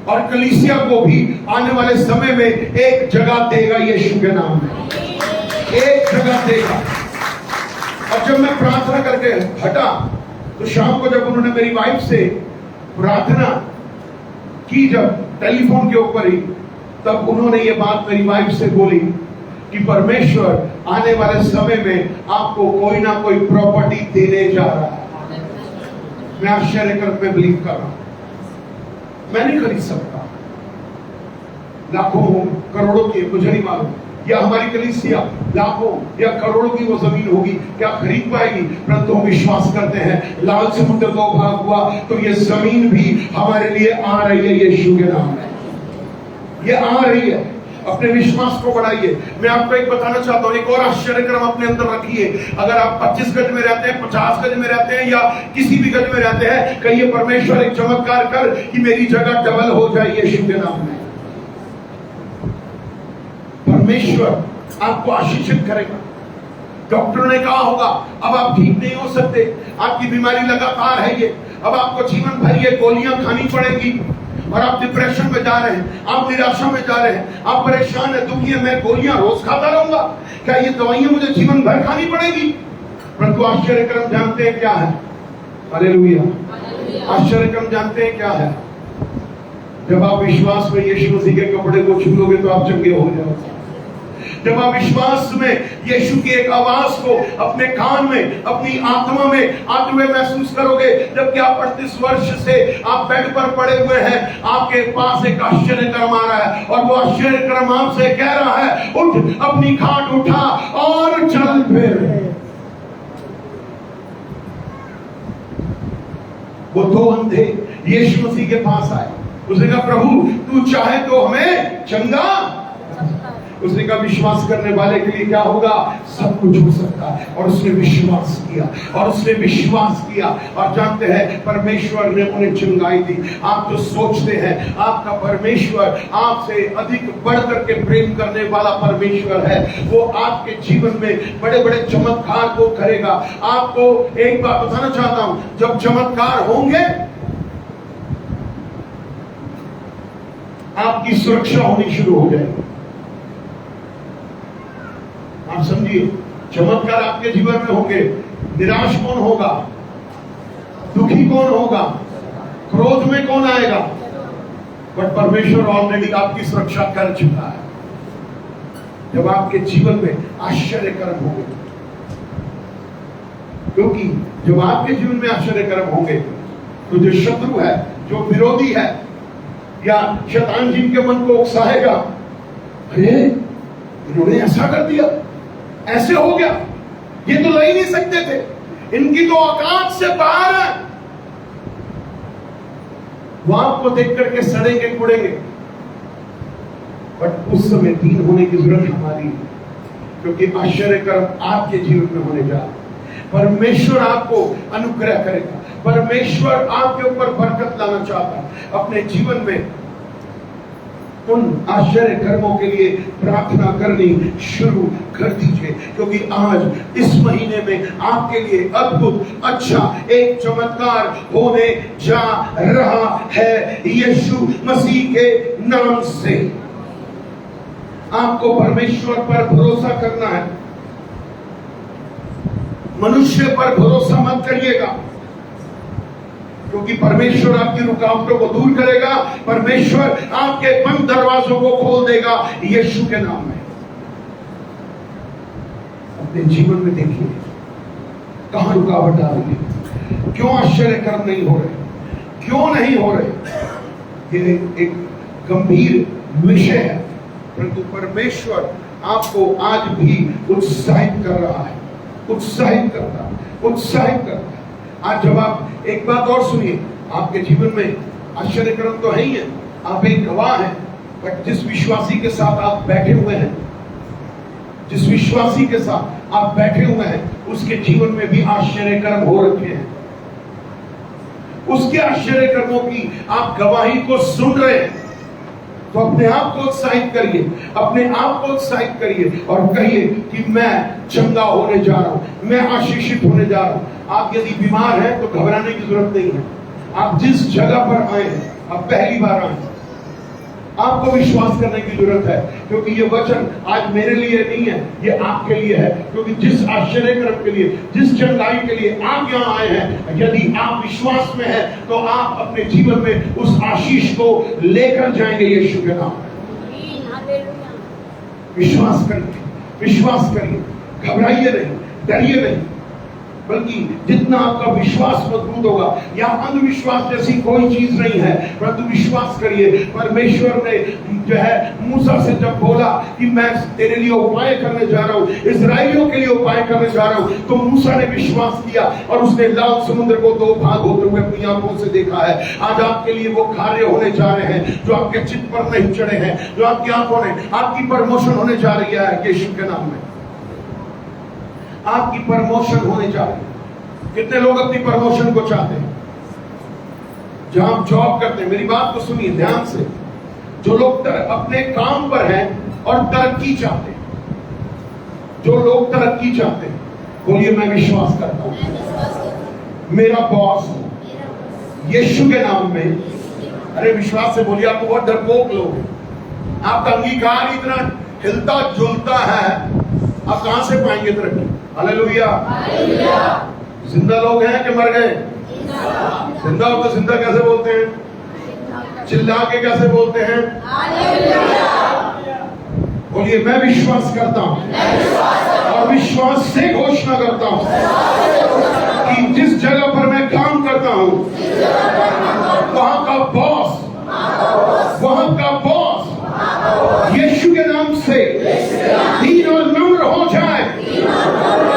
और कलीसिया को भी आने वाले समय में एक जगह देगा यीशु के नाम में, एक जगह देगा। और जब मैं प्रार्थना करके हटा तो शाम को जब उन्होंने मेरी वाइफ से प्रार्थना की, जब टेलीफोन के ऊपर ही, तब उन्होंने ये बात मेरी वाइफ से बोली कि परमेश्वर आने वाले समय में आपको कोई ना कोई प्रॉपर्टी देने जा रहा है। मैं आश्चर्यकर्म में बिलीव कर रहा हूं। मैं नहीं खरीद सकता, लाखों करोड़ों की मुझे नहीं मालूम, या हमारी कलीसिया लाखों या करोड़ों की वो जमीन होगी क्या खरीद पाएगी, परंतु हम विश्वास करते हैं लाल समुद्र 2 भाग हुआ तो ये जमीन भी हमारे लिए आ रही है यीशु के नाम में, ये आ रही है। अपने विश्वास को बढ़ाइए। मैं आपको एक बताना चाहता हूं, एक और आश्चर्यकर्म अपने अंदर रखिए। अगर आप 25 गज में रहते हैं, 50 गज में रहते हैं, या किसी भी गज में रहते हैं, कहिए परमेश्वर एक चमत्कार कर कि मेरी जगह डबल हो जाए यीशु के नाम में। परमेश्वर आपको आशीषित करेगा, डॉक्टर ने कहा होगा अब आप ठीक नहीं हो सकते, आपकी बीमारी लगातार है ये, अब आपको जीवन भर ये गोलियां खानी पड़ेगी, और आप डिप्रेशन में जा रहे हैं, आप निराशा में जा रहे हैं, आप परेशान है, दुखी है, मैं गोलियां रोज खाता रहूंगा, क्या ये दवाइयां मुझे जीवन भर खानी पड़ेगी? परंतु आश्चर्यक्रम जानते हैं क्या है? हालेलुया। आश्चर्यक्रम जानते हैं क्या है? जब आप विश्वास में यीशु मसीह के कपड़े को छू लोगे तो आप चंगे हो जाओगे। जब आप विश्वास में यीशु की एक आवाज को अपने कान में, अपनी आत्मा में आते हुए महसूस करोगे, जबकि आप 38 वर्ष से आप बेड पर पड़े हुए हैं, आपके पास एक आश्चर्यक्रम आ रहा है और वो आश्चर्यक्रम आपसे कह रहा है, उठ, अपनी खाट उठा और चल फिर। वो दो अंधे यीशु मसीह के पास आए, उसने कहा प्रभु तू चाहे तो हमें चंगा। उसने कहा विश्वास करने वाले के लिए क्या होगा? सब कुछ हो सकता है। और उसने विश्वास किया, और उसने विश्वास किया, और जानते हैं परमेश्वर ने उन्हें चंगाई दी। आप जो सोचते हैं आपका परमेश्वर आपसे अधिक बढ़ करके प्रेम करने वाला परमेश्वर है, वो आपके जीवन में बड़े बड़े चमत्कार को करेगा। आपको एक बात बताना चाहता हूं, जब चमत्कार होंगे आपकी सुरक्षा होनी शुरू हो जाएगी। आप समझिए, चमत्कार आपके जीवन में होंगे, निराश कौन होगा? दुखी कौन होगा? क्रोध में कौन आएगा? बट परमेश्वर ऑलरेडी आपकी सुरक्षा कर चुका है। जब आपके जीवन में आश्चर्य कर्म होंगे, क्योंकि जब आपके जीवन में आश्चर्य कर्म होंगे तो जो शत्रु है, जो विरोधी है, या शैतान जिनके मन को उकसाएगा, अरे इन्होंने ऐसा कर दिया, ऐसे हो गया, ये तो लड़ ही नहीं सकते थे, इनकी तो औकात से बाहर है, वो आपको देख करके सड़ेंगे कुड़ेंगे। बट उस समय दीन होने की जरूरत हमारी, क्योंकि आश्चर्य कर्म आपके जीवन में होने जा रहा है। परमेश्वर आपको अनुग्रह करेगा, परमेश्वर आपके ऊपर बरकत लाना चाहता है। अपने जीवन में उन आश्चर्य कर्मों के लिए प्रार्थना करनी शुरू कर दीजिए, क्योंकि आज इस महीने में आपके लिए अद्भुत अच्छा एक चमत्कार होने जा रहा है यीशु मसीह के नाम से। आपको परमेश्वर पर भरोसा करना है, मनुष्य पर भरोसा मत करिएगा, क्योंकि परमेश्वर आपकी रुकावटों को दूर करेगा, परमेश्वर आपके बंद दरवाजों को खोल देगा यीशु के नाम में। अपने जीवन में देखिए कहां रुकावट आ रही है, क्यों आश्चर्य कर्म नहीं हो रहे, क्यों नहीं हो रहे। ये एक गंभीर विषय है, परंतु परमेश्वर आपको आज भी उत्साहित कर रहा है, उत्साहित करता है। आज जब आप एक बात और सुनिए, आपके जीवन में आश्चर्य कर्म तो है ही है, आप एक गवाह हैं, बट जिस विश्वासी के साथ आप बैठे हुए हैं, जिस विश्वासी के साथ आप बैठे हुए हैं, उसके जीवन में भी आश्चर्य कर्म हो रखे हैं। उसके आश्चर्य कर्मों की आप गवाही को सुन रहे हैं, तो अपने आप को उत्साहित करिए, अपने आप को उत्साहित करिए और कहिए कि मैं चंगा होने जा रहा हूं, मैं आशीषित होने जा रहा हूं। आप यदि बीमार हैं तो घबराने की जरूरत नहीं है। आप जिस जगह पर आए हैं, आप पहली बार आए हैं, आपको विश्वास करने की जरूरत है, क्योंकि ये वचन आज मेरे लिए नहीं है, ये आपके लिए है। क्योंकि जिस आश्चर्य कर्म के लिए, जिस चंगाई के लिए आप यहाँ आए हैं, यदि आप विश्वास में हैं तो आप अपने जीवन में उस आशीष को लेकर जाएंगे यीशु के नाम में। विश्वास करिए, विश्वास करिए, घबराइए नहीं, डरिए नहीं, बल्कि जितना आपका विश्वास मजबूत होगा, या अंधविश्वास जैसी कोई चीज नहीं है, परंतु विश्वास करिए। परमेश्वर ने जो है मूसा से जब बोला कि मैं तेरे लिए उपाय करने जा रहा हूं, इस्राएलियों के लिए उपाय करने जा रहा हूं, तो मूसा ने विश्वास किया और उसने लाल समुद्र को दो भाग होते हुए अपनी आंखों से देखा है। आज आपके लिए वो कार्य होने जा रहे हैं जो आपके चित्त पर नहीं चढ़े हैं, जो आपकी आंखों ने, आपकी प्रमोशन होने जा रही है यीशु के नाम में। आपकी प्रमोशन होने जा रही है। कितने लोग अपनी प्रमोशन को चाहते हैं? जहां आप जॉब करते हैं, मेरी बात को सुनिए ध्यान से, जो लोग अपने काम पर हैं और तरक्की चाहते हैं, जो लोग तरक्की चाहते हैं, बोलिए मैं विश्वास करता हूं मेरा बॉस यीशु के नाम में, अरे विश्वास से बोलिए। आपको बहुत डरपोक लोग हैं, आपका अंगीकार इतना हिलता जुलता है, आप कहां से पाएंगे तरक्की? हालेलुया। जिंदा लोग हैं कि मर गए? जिंदा हो तो जिंदा कैसे बोलते हैं? चिल्ला के कैसे बोलते हैं? बोलिए मैं विश्वास करता हूं और विश्वास से घोषणा करता हूं कि जिस जगह पर मैं काम करता हूं वहां का बॉस यीशु के नाम से दीन और नम्र हो जाए,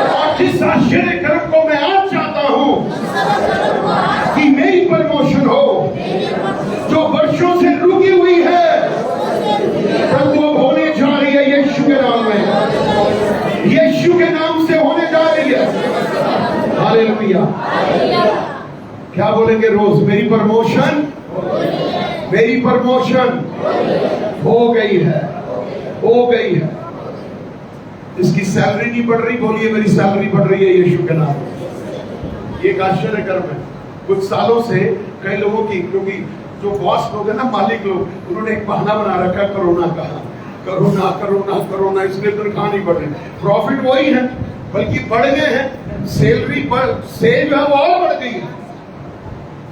और जिस आश्चर्य कर्म को मैं आज चाहता हूं कि मेरी प्रमोशन हो, जो वर्षों से रुकी हुई है, परंतु अब होने जा रही है यीशु के नाम में, यीशु के नाम से होने जा रही है। हालेलुया। क्या बोलेंगे रोज? मेरी प्रमोशन हो गई है। इसकी सैलरी नहीं बढ़ रही, बोलिए मेरी सैलरी बढ़ रही है यीशु के नाम में। ये एक आश्चर्य कर्म है। कुछ सालों से कई लोगों की, क्योंकि जो बॉस लोग हैं ना, मालिक लोग, उन्होंने एक बहाना बना रखा है कोरोना का। कोरोना इसलिए तनख्वाह नहीं बढ़ रही। प्रॉफिट वही है, बल्कि बढ़ गए हैं। सैलरी सेल है वो और बढ़ गई है।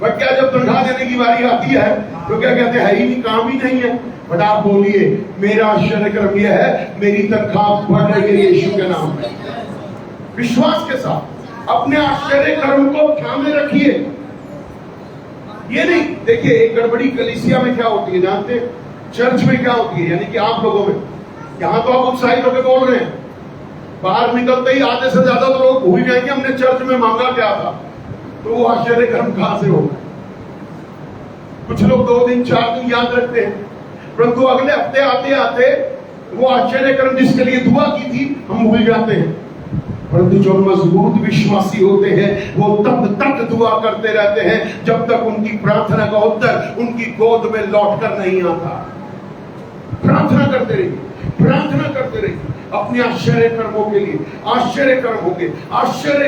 बट क्या जब तनख्वाह देने की बारी आती है तो क्या कहते हैं? ही नहीं, काम ही नहीं है। बट आप बोलिए मेरा आश्चर्य कर्म यह है, मेरी तनख्वाह बढ़ रही है यीशु के नाम में। विश्वास के साथ अपने आश्चर्य कर्म को थामे रखिए। ये नहीं देखिए, एक गड़बड़ी कलीसिया में क्या होती है जानते हैं? चर्च में क्या होती है, यानी कि आप लोगों में, यहां तो आप उत्साहित होकर बोल रहे हैं, बाहर निकलते ही आधे से ज्यादा तो लोग भूल जाएंगे हमने चर्च में मांगा क्या था। तो वो आश्चर्य कर्म कहां से होगा? कुछ लोग 2 दिन 4 दिन याद रखते हैं, परंतु अगले हफ्ते आते आते वो आश्चर्य कर्म जिसके लिए दुआ की थी हम भूल जाते हैं। परंतु जो मजबूत विश्वासी होते हैं वो तब तक दुआ करते रहते हैं जब तक उनकी प्रार्थना का उत्तर उनकी गोद में लौट कर नहीं आता। प्रार्थना करते रहिए अपने आश्चर्य कर्मों के लिए। आश्चर्य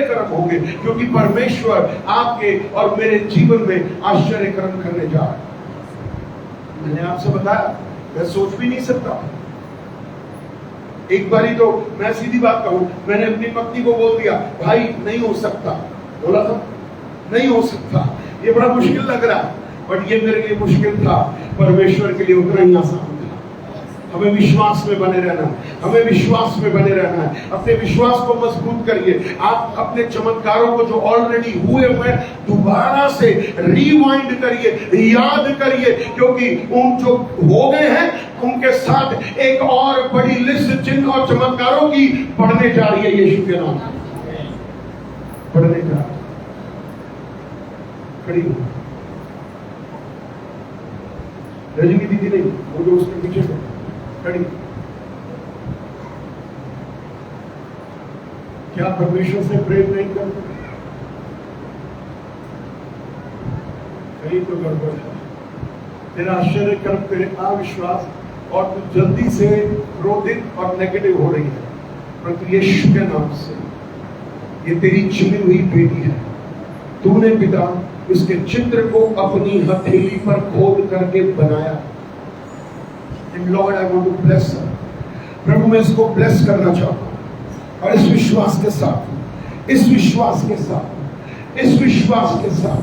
कर्म होंगे क्योंकि परमेश्वर आपके और मेरे जीवन में आश्चर्य कर्म करने जा रहा है। मैंने आपसे बताया, मैं सोच भी नहीं सकता। एक बारी तो मैं सीधी बात कहूं, मैंने अपनी पत्नी को बोल दिया, भाई नहीं हो सकता, बोला था नहीं हो सकता, ये बड़ा मुश्किल लग रहा है। बट ये मेरे लिए मुश्किल था, परमेश्वर के लिए उतना ही आसान था। हमें विश्वास में बने रहना है। अपने विश्वास को मजबूत करिए। आप अपने चमत्कारों को जो ऑलरेडी हुए हुए दोबारा से रिवाइंड करिए, याद करिए, क्योंकि उन जो हो गए हैं उनके साथ एक और बड़ी लिस्ट चिन्ह और चमत्कारों की बढ़ने जा रही है यीशु के नाम। बढ़ने जा रही। खड़ी हो रजनी दीदी नहीं, वो जो उसके पीछे खड़ी। क्या परमेश्वर से प्रेम नहीं करते? कहीं तो गड़बड़ है। तेरा आश्चर्य कर्म, तेरे अविश्वास और तू जल्दी से क्रोधित और नेगेटिव हो रही है, परंतु यीशु के नाम से ये तेरी चुनी हुई बेटी है। तूने पिता इसके चित्र को अपनी हथेली पर खोद करके बनाया। Lord I want to bless her. प्रभु मैं इसको ब्लेस करना चाहता हूं, और इस विश्वास के साथ